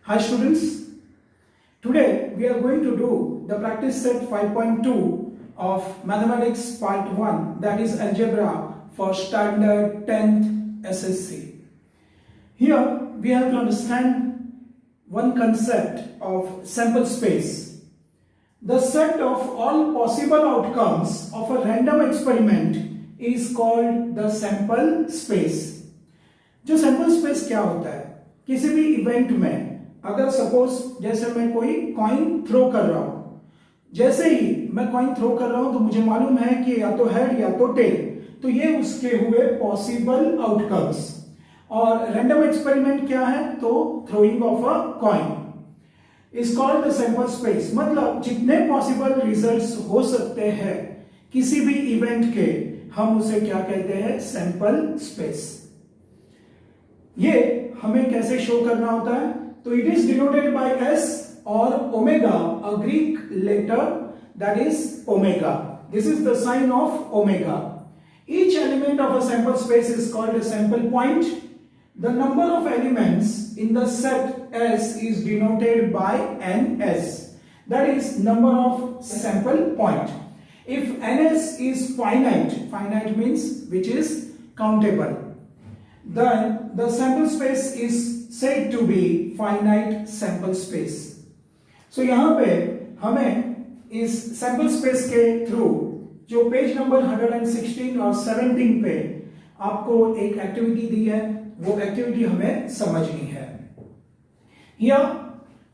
Hi students, today we are going to do the practice set 5.2 of mathematics part 1, that is algebra for standard 10th SSC. Here we have to understand one concept of sample space. The set of all possible outcomes of a random experiment is called the sample space. जो sample space क्या होता है? किसी भी event में अगर suppose जैसे मैं कोई कॉइन थ्रो कर रहा हूं, जैसे ही मैं कॉइन थ्रो कर रहा हूं तो मुझे मालूम है कि या तो हेड या तो टेल, तो ये उसके हुए पॉसिबल आउटकम्स। और रैंडम एक्सपेरिमेंट क्या है? तो throwing of a coin is called the sample space. मतलब जितने पॉसिबल रिजल्ट्स हो सकते हैं किसी भी इवेंट के, हम उसे क्या कहते हैं? Sample space. ये हमें कैसे शो करना होता है? तो it is denoted by S और omega, a Greek letter that is omega. This is the sign of omega. Each element of a sample space is called a sample point. The number of elements in the set S is denoted by ns. That is number of sample point. If ns is finite, finite means which is countable, then the sample space is said to be finite sample space. So यहाँ पे हमें इस sample space के through जो page number 116 और 17 पे आपको एक एक्टिविटी दी है, वो एक्टिविटी हमें समझनी है. Here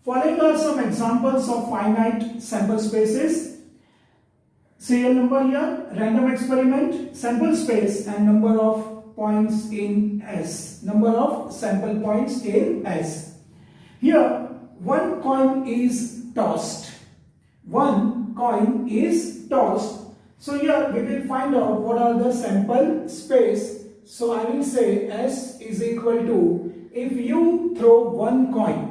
following are some examples of finite sample spaces. Serial number here, random experiment, sample space and number of points in S, number of sample points in S. Here one coin is tossed. One coin is tossed. So here we will find out what are the sample space. So I will say S is equal to, if you throw one coin,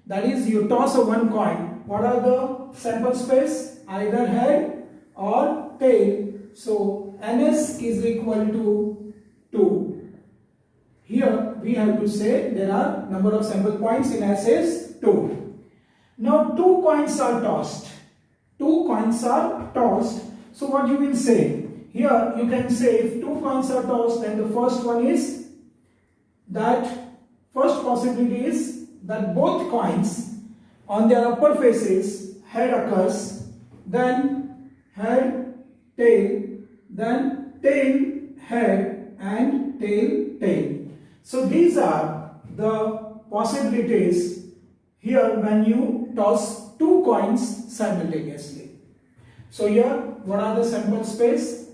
that is you toss a one coin, what are the sample space? Either head or tail. So ns is equal to 2. Here we have to say there are number of sample points in S is 2. Now two coins are tossed. Two coins are tossed. So what you will say? Here you can say if two coins are tossed, then the first one is that first possibility is that both coins on their upper faces head occurs, then head tail, then tail head and tail tail. So these are the possibilities here when you toss two coins simultaneously. So here what are the sample space?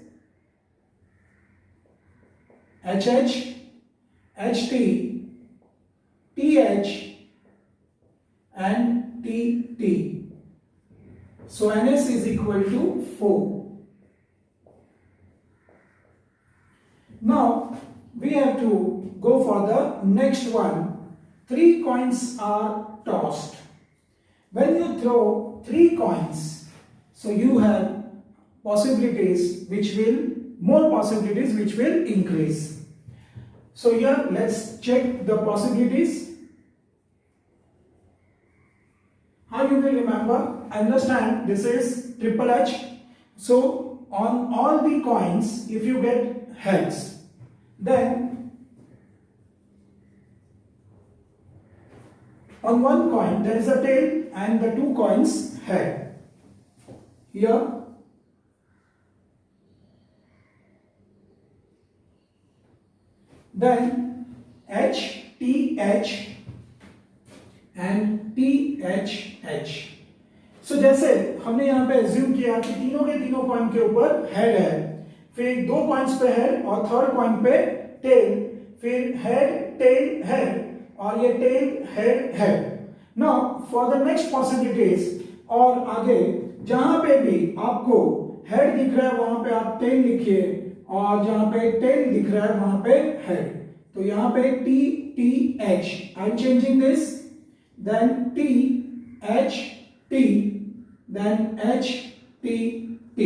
HH, HT, TH and TT. So NS is equal to 4. Now we have to go for the next one. 3 coins are tossed. When you throw 3 coins, so you have possibilities which will, more possibilities which will increase. So here let's check the possibilities. How you will remember? Understand this is triple H. So on all the coins, if you get heads, then on one coin there is a tail and the 2 coins head. Here then H, T, H and T, H, H. So जैसे हमने यहाँ पे assume किया कि तीनों के तीनों coin के ऊपर हेड है, फिर 2 कॉइन्स पे हेड और थर्ड कॉइन पे टेल, फिर हेड टेल हेड और ये tail head head. Now for the next possibilities, और आगे जहां पे भी आपको हेड दिख रहा है वहां पे आप टेल लिखिए, और जहां पे टेल दिख रहा है वहां पे हेड. तो यहां पे T, T, H, I am changing this, then T, H, T, then H, T, T.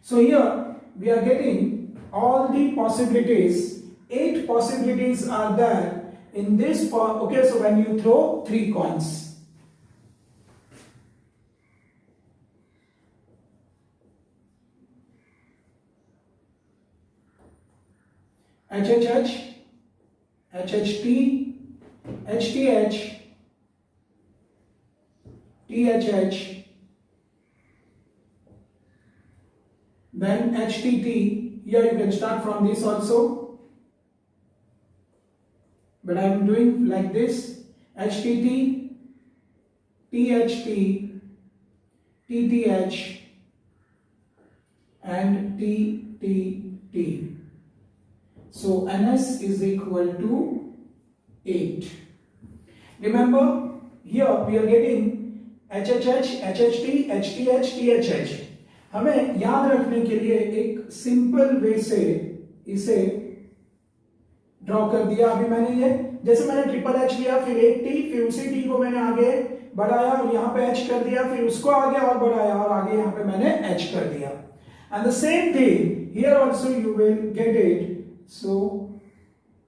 So here we are getting all the possibilities. 8 possibilities are there in this part, okay, so when you throw 3 coins, HHH, HHT, HTH, THH, then HTT. Here you can start from this also, but I am doing like this: HTT, THT, TTH, and TTT. So NS is equal to 8. Remember, here we are getting HHH, HHT, HTH, THH. हमें याद रखने के लिए एक simple way से इसे draw कर दिया अभी मैंने ये, जैसे मैंने ट्रिपल एच लिया, फिर एक टी, फिर उसी टी को मैंने आगे बढ़ाया और यहाँ पे एच कर दिया, फिर उसको आगे और बढ़ाया और आगे यहाँ पे मैंने एच कर दिया. And the same thing here also you will get it. So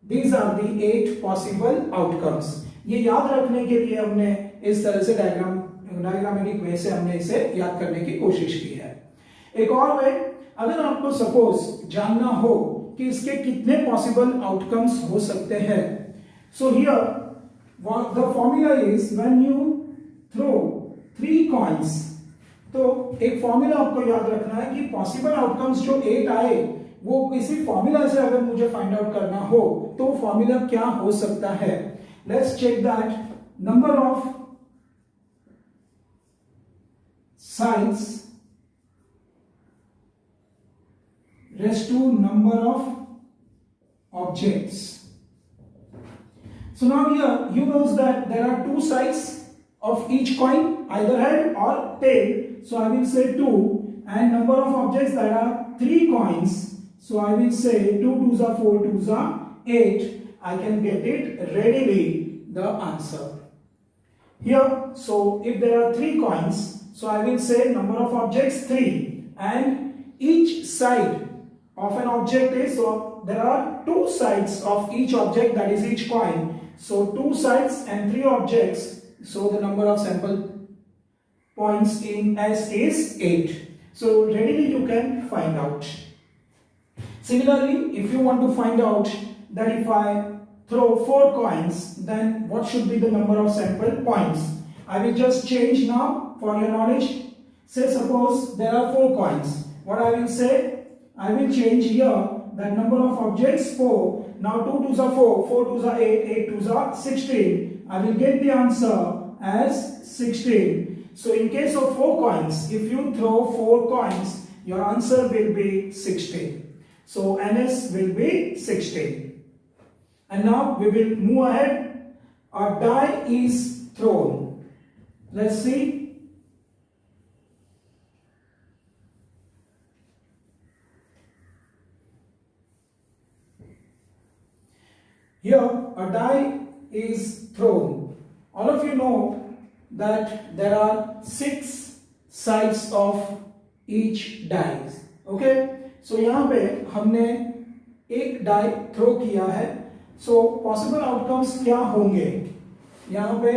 these are the 8 possible outcomes. ये याद रखने के लिए हमने इस तरह से डायग्रामेटिक वे से हमने इसे याद करने की कोशिश की है. एक और वे, अगर आपको सपोज जानना हो कि इसके कितने पॉसिबल आउटकम्स हो सकते हैं, so here the formula is when you throw 3 coins. तो एक फॉर्मूला आपको याद रखना है कि पॉसिबल आउटकम्स जो 8 आए वो किसी फॉर्मूला से अगर मुझे फाइंड आउट करना हो तो फॉर्मूला क्या हो सकता है. Let's check that. Number of sides raised to number of objects. So now here you know that there are 2 sides of each coin, either head or tail. So I will say 2, and number of objects, there are 3 coins. So I will say 2 2s are 4, 2s are 8. I can get it readily the answer here. So if there are 3 coins, so I will say number of objects 3, and each side of an object is, so there are 2 sides of each object, that is each coin. So 2 sides and 3 objects, so the number of sample points in S is 8. So readily you can find out. Similarly, if you want to find out that if I throw 4 coins, then what should be the number of sample points, I will just change now for your knowledge. Say suppose there are 4 coins. What I will say, I will change here that number of objects 4. Now 2 2s are 4, 4 2s are 8, 8 2s are 16. I will get the answer as 16. So in case of 4 coins, if you throw 4 coins, your answer will be 16. So NS will be 16. And now we will move ahead. A die is thrown. Let's see. Here a die is thrown. All of you know that there are 6 sides of each die. Okay? So यहाँ पे हमने एक die throw किया है. So possible outcomes क्या होंगे? यहाँ पे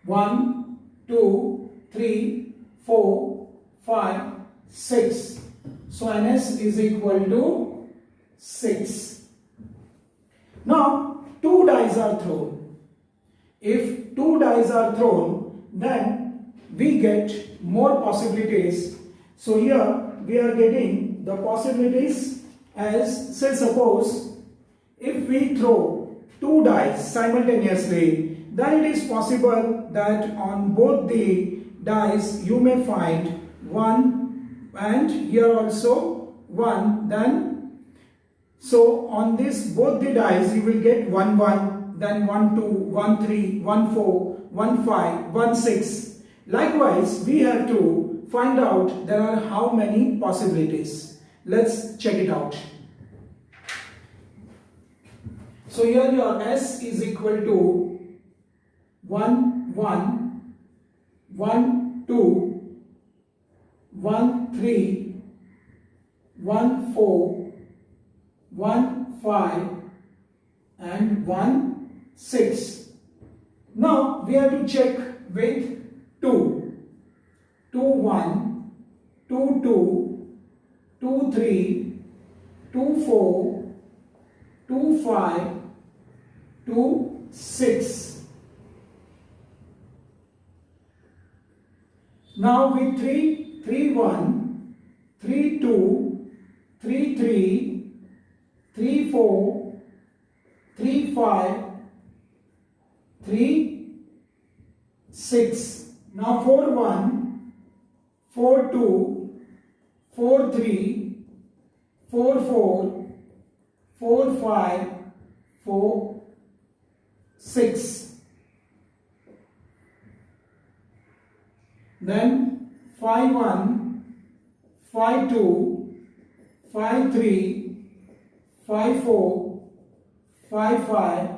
1, 2, 3, 4, 5, 6. So NS is equal to 6. Now 2 dice are thrown. If 2 dice are thrown, then we get more possibilities. So here we are getting the possibilities as, say suppose if we throw 2 dice simultaneously, then it is possible that on both the dice you may find 1, and here also 1. Then so on this both the dice you will get 1 1, then 1 2, 1 3, 1 4, 1 5, 1 6. Likewise we have to find out there are how many possibilities. Let's check it out. So here your S is equal to 1 1, 1 2, 1 3, 1 4, 1 5, and 1, 6. Now we have to check with 2. 2, 1, 2, 2, 2, 3, 2, 4, 2, 5, 2, 6. Now with 3, 3, 1, 3, 2, 3, 3, 3, 4, 3, 5, 3, 6. Now 4, 1, 4, 2, 4, 3, 4, 4, 4, 5, 4, 6. Then 5, 1, 5, 2, 5, 3, 5, 4, 5, 5,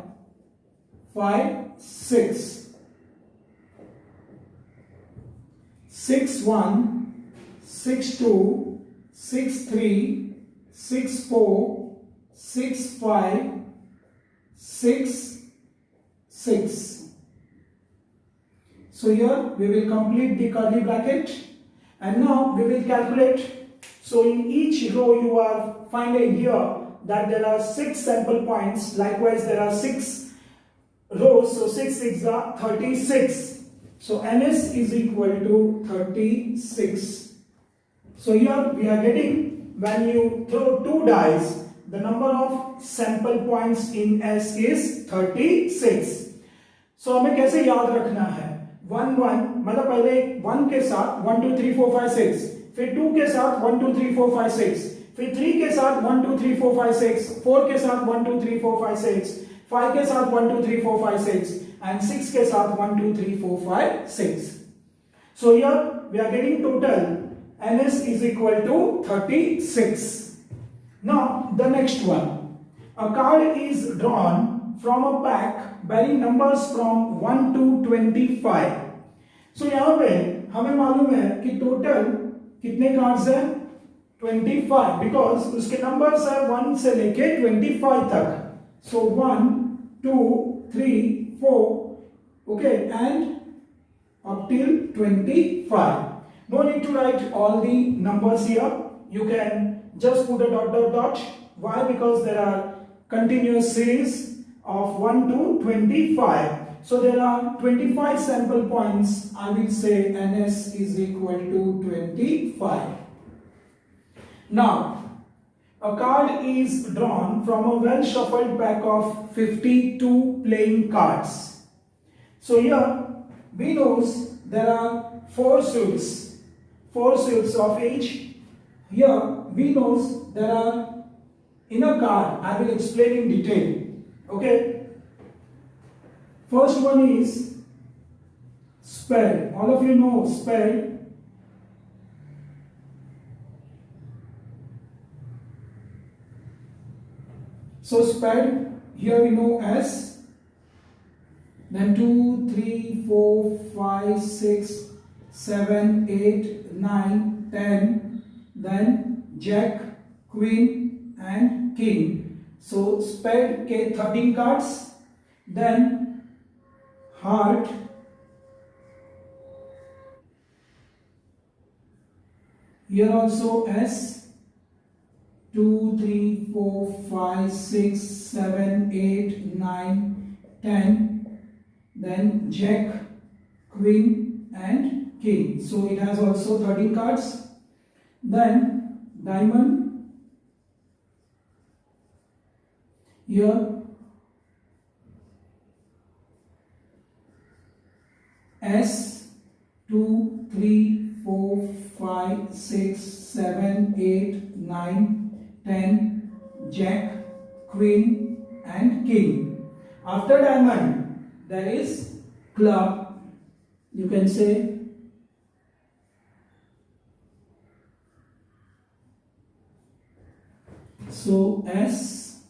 5, 6. 6, 1, 6, 2, 6, 3, 6, 4, 6, 5, 6, 6. So here we will complete the curly bracket, and now we will calculate. So in each row you are finding here that there are 6 sample points. Likewise there are 6 rows, so 6 6 are 36. So NS is equal to 36. So here we are getting, when you throw 2 dice, the number of sample points in S is 36. So हमें कैसे याद रखना है? 1 1 मतलब पहले 1 के साथ 1 2 3 4 5 6, फिर 2 के साथ 1 2 3 4 5 6, फिर 3 के साथ 1 2 3 4 5 6, 4 के साथ 1 2 3 4 5 6, 5 के साथ 1 2 3 4 5 6, and 6 के साथ 1 2 3 4 5 6. So here we are getting total NS is equal to 36. Now the next one, a card is drawn from a pack bearing numbers from 1 to 25. So यहाँ पे हमें मालूम है कि टोटल कितने कार्ड्स हैं? 25, बिकॉज उसके नंबर्स है 1 से लेके 25 तक. So 1 2 3 4, okay, and up till 25. No need to write all the numbers here. You can just put a dot dot dot. Why? Because there are continuous series of 1 to 25. So there are 25 sample points. I will say NS is equal to 25. Now, a card is drawn from a well shuffled pack of 52 playing cards. So here we know there are 4 suits of each. Here we know there are, in a card, I will explain in detail. Okay, first one is spade. All of you know spade. So spade, here we know S, then 2 3 4 5 6 7 8 9 10, then Jack, Queen and King. So spade के 13 cards, then heart, here also S, 2 3 4 5 6 7 8 9 10, then Jack, Queen and King. So it has also 13 cards. Then diamond, here S, 2 3 4 5 6 7 8 9 10, Jack, Queen and King. After diamond there is club. You can say so S,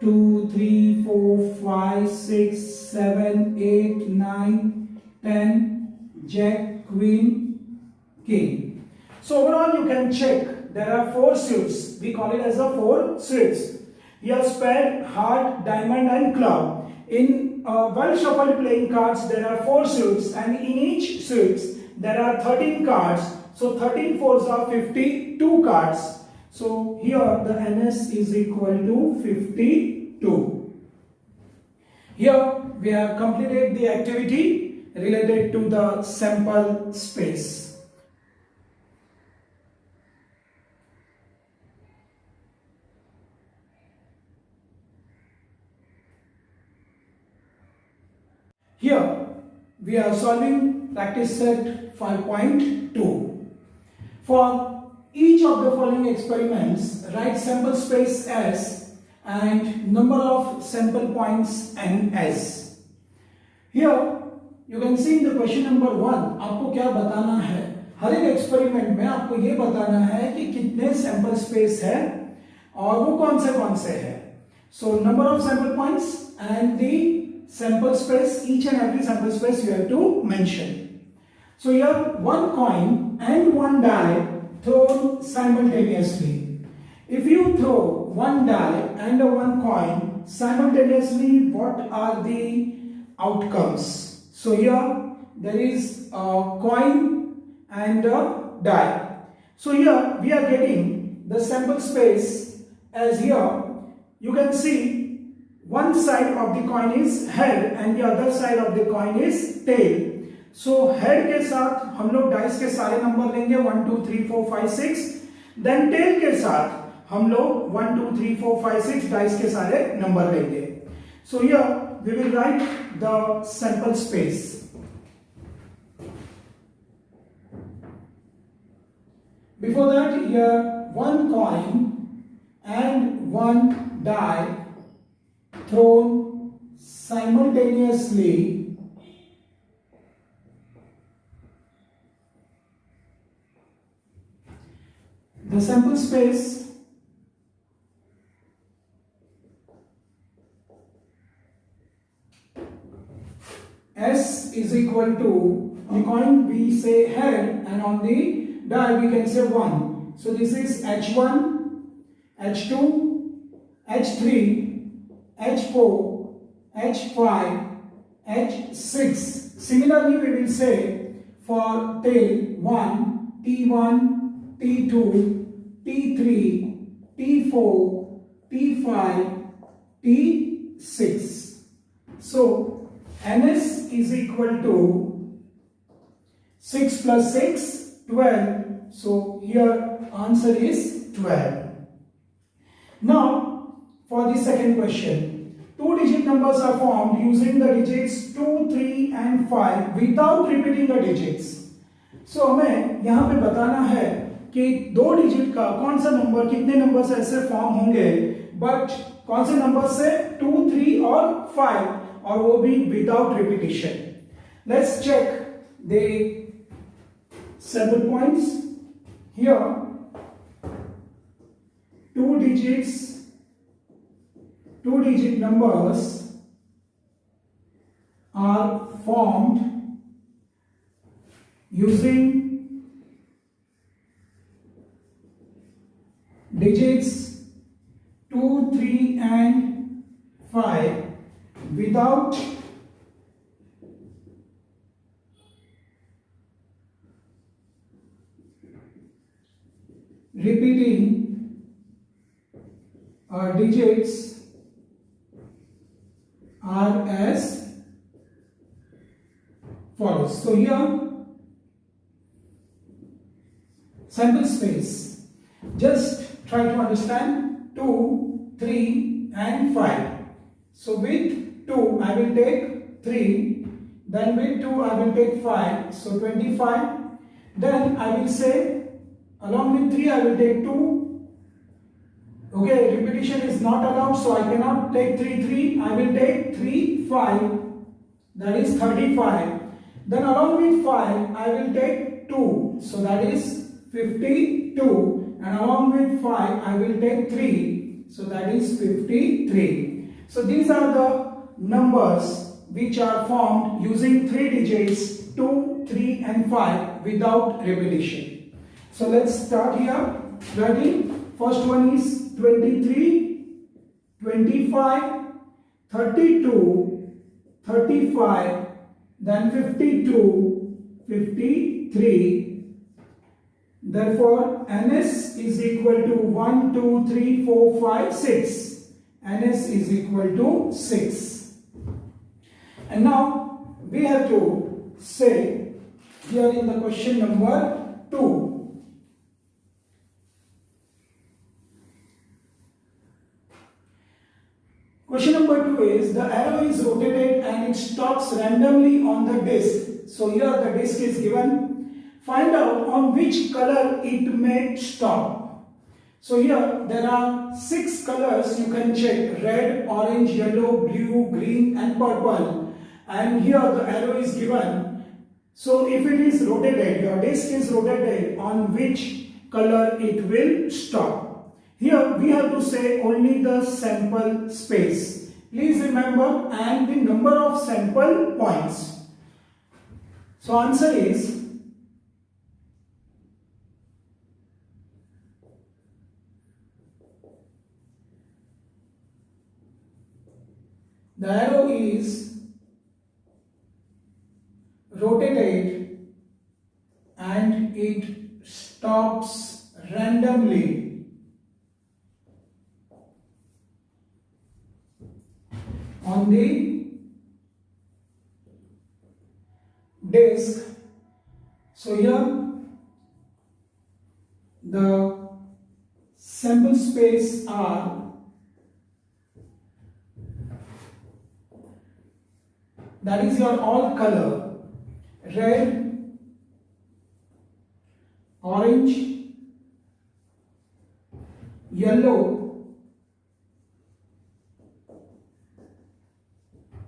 2 3 4 5 6 7 8 9 10, Jack, Queen, King. So overall you can check there are 4 suits. We call it as a 4 suits. Here spade, heart, diamond and club. In well shuffled playing cards there are 4 suits, and in each suits there are 13 cards. So 13 fours are 52 cards. So here the NS is equal to 52. Here we have completed the activity related to the sample space. Here we are solving practice set 5.2. For each of the following experiments, write sample space S and number of sample points NS. Here you can see in the question number 1 आपको क्या बताना है. हर एक experiment में आपको ये बताना है कि कितने सैंपल स्पेस है और वो कौन से है. So number of sample points and the sample space, each and every sample space you have to mention. So here one coin and one die thrown simultaneously. If you throw one die and one coin simultaneously, what are the outcomes? So here there is a coin and a die. So here we are getting the sample space as here you can see one side of the coin is head and the other side of the coin is tail. So head के साथ हम लोग dice के सारे number लेंगे 1 2 3 4 5 6. Then tell के साथ हम लोग 1 2 3 4 5 6 डाइस के सारे नंबर लेंगे. So here we will write the sample space. Before that, here one coin and one die thrown simultaneously the sample space S is equal to, on the coin we say head and on the die we can say 1. So this is H1, H2, H3, H4, H5, H6. Similarly, we will say for tail 1, T1, T2, T3, T4, T5, T6. So, NS is equal to 6 plus 6, 12. So, here answer is 12. Now, for the second question, 2-digit numbers are formed using the digits 2, 3 and 5 without repeating the digits. So हमें यहाँ पे बताना है कि 2 digit का कौन सा number, कितने नंबर से ऐसे फॉर्म होंगे, बट कौन से नंबर से 2, 3 और 5 और वो भी without repetition. Let's check the sample points. Here 2-digit numbers are formed using digits 2, 3 and 5 without repeating digits are as follows. So here sample space, just try to understand 2, 3 and 5. So with 2 I will take 3, then with 2 I will take 5, so 25. Then I will say along with 3 I will take 2. Okay, repetition is not allowed, so I cannot take 3, 3. I will take 3, 5. That is 35. Then along with 5, I will take 2. So that is 52. And along with 5, I will take 3. So that is 53. So these are the numbers which are formed using 3 digits 2, 3 and 5 without repetition. So let's start here. Ready? First one is 23, 25, 32, 35, then 52, 53. Therefore, NS is equal to 1, 2, 3, 4, 5, 6. NS is equal to 6. And now we have to say here in the question number 2. Question number 2 is the arrow is rotated and it stops randomly on the disk. So here the disk is given. Find out on which color it may stop. So here there are 6 colors you can check: red, orange, yellow, blue, green and purple. And here the arrow is given. So if it is rotated, your disk is rotated, on which color it will stop. Here we have to say only the sample space. Please remember, and the number of sample points. So answer is the arrow is rotated and it stops randomly on the disk. So here the sample space are, that is your all color: red, orange, yellow,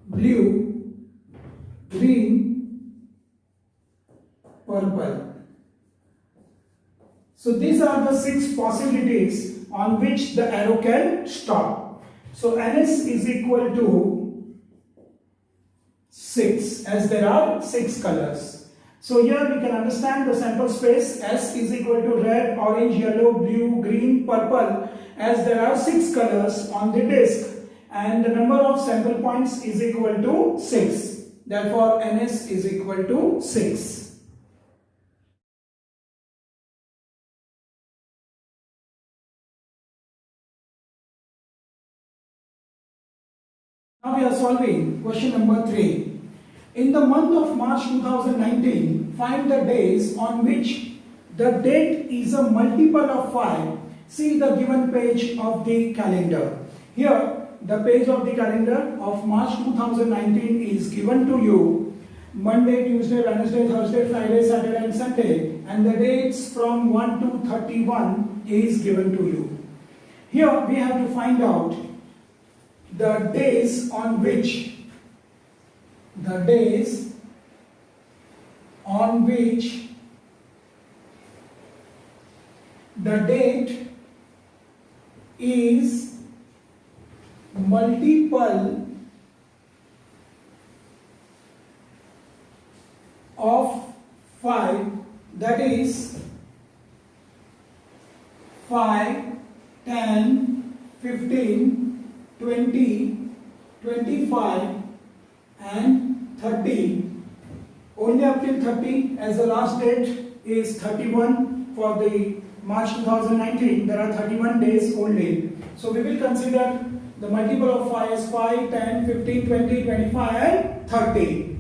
blue, green, purple. So these are the 6 possibilities on which the arrow can stop. So NS is equal to 6, as there are 6 colors. So here we can understand the sample space. S is equal to red, orange, yellow, blue, green, purple, as there are 6 colors on the disk, and the number of sample points is equal to 6. Therefore NS is equal to 6. Now we are solving question number 3. In the month of March 2019, find the days on which the date is a multiple of 5. See the given page of the calendar. Here, the page of the calendar of March 2019 is given to you. Monday, Tuesday, Wednesday, Thursday, Friday, Saturday and Sunday. And the dates from 1 to 31 is given to you. Here, we have to find out the days on which the date is multiple of 5, that is 5, 10, 15, 20, 25 and 30. Only up till 30, as the last date is 31 for the March 2019. There are 31 days only. So we will consider the multiple of 5 as 5, 10, 15, 20, 25 and 30.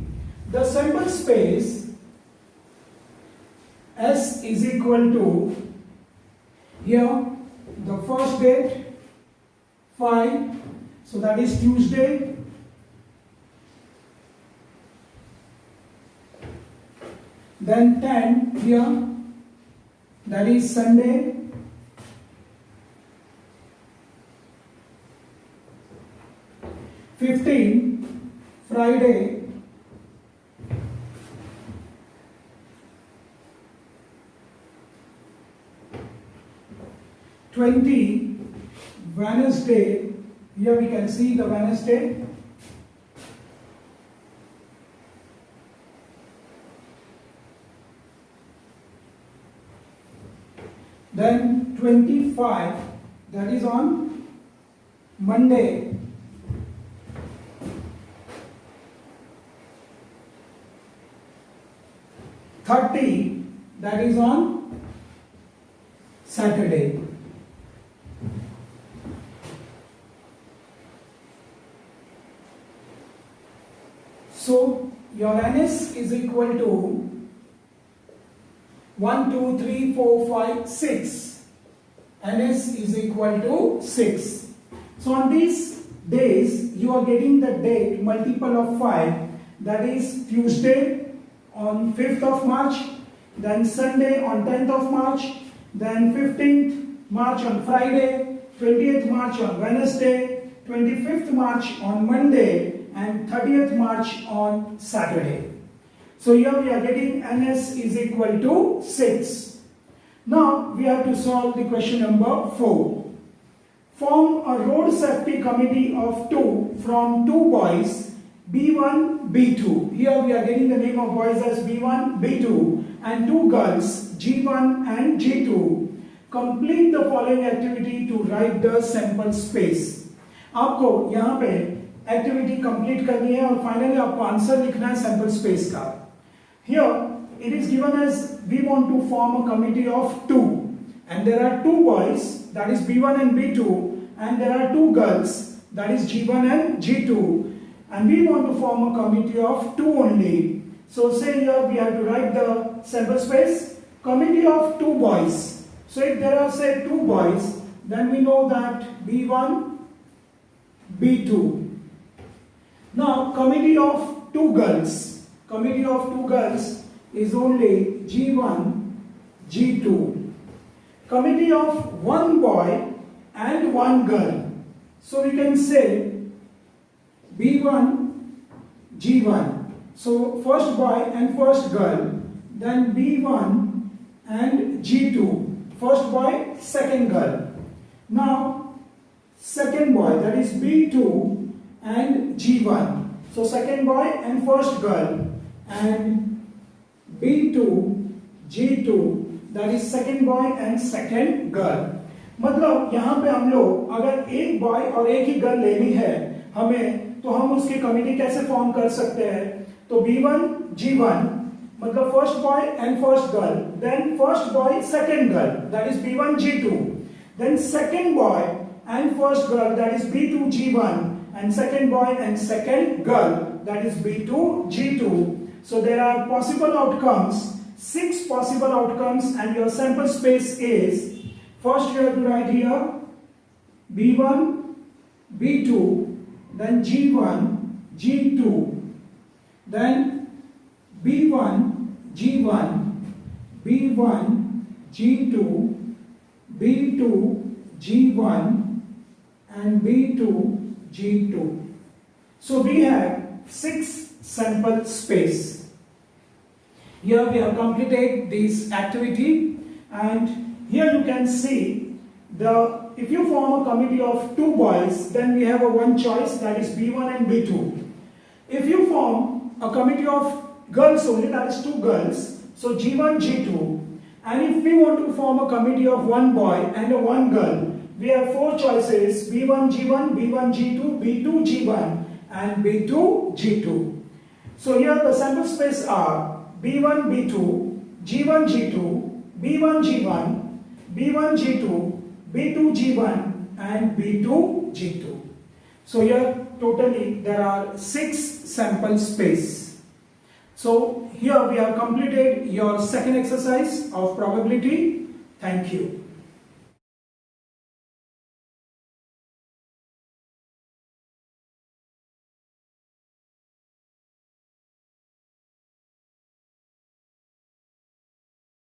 The sample space S is equal to, here the first date 5, so that is Tuesday. Then 10 here, that is Sunday. 15, Friday. 20, Wednesday. Here we can see the Wednesday. Then 25, that is on Monday, .30, that is on Saturday. So your NS is equal to 1, 2, 3, 4, 5, 6. NS is equal to 6. So on these days, you are getting the date multiple of 5, that is Tuesday on 5th of March, then Sunday on 10th of March, then 15th March on Friday, 20th March on Wednesday, 25th March on Monday, and 30th March on Saturday. So here we are getting NS is equal to 6. Now we have to solve the question number 4. Form a road safety committee of 2 from 2 boys, B1, B2. Here we are getting the name of boys as B1, B2, and 2 girls, G1 and G2. Complete the following activity to write the sample space. आपको यहाँ पे activity complete करनी है और finally आपको answer लिखना है sample space का. Here it is given as we want to form a committee of 2, and there are 2 boys, that is B1 and B2, and there are 2 girls, that is G1 and G2, and we want to form a committee of 2 only. So say here we have to write the sample space, committee of 2 boys. So if there are say 2 boys, then we know that B1, B2. Now committee of 2 girls. Committee of 2 girls is only G1, G2. Committee of 1 boy and 1 girl. So we can say B1, G1. So first boy and first girl. Then B1 and G2. First boy, second girl. Now second boy, that is B2 and G1. So second boy and first girl. And B2, G2, that is second boy and second girl. मतलब यहाँ पे हम लोग अगर एक boy और एक ही girl लेनी है हमें, तो हम उसकी कमिटी कैसे फॉर्म कर सकते हैं? तो B1, G1, मतलब first boy and first girl, then first boy second girl, that is B1, G2, then second boy and first girl, that is B2, G1, and second boy and second girl, that is B2, G2. So there are possible outcomes, 6 possible outcomes, and your sample space is, first you have to write here B1, B2, then G1, G2, then B1, G1, B1, G2, B2, G1, and B2, G2. So we have 6 sample space. Here we have completed this activity, and here you can see if you form a committee of 2 boys, then we have a one choice, that is B1 and B2. If you form a committee of girls only, that is 2 girls, so G1, G2, and if we want to form a committee of 1 boy and a 1 girl, we have 4 choices, B1, G1, B1, G2, B2, G1, and B2, G2. So here the sample space are B1, B2, G1, G2, B1, G1, B1, G2, B2, G1, and B2, G2. So here totally there are 6 sample space. So here we have completed your second exercise of probability. Thank you.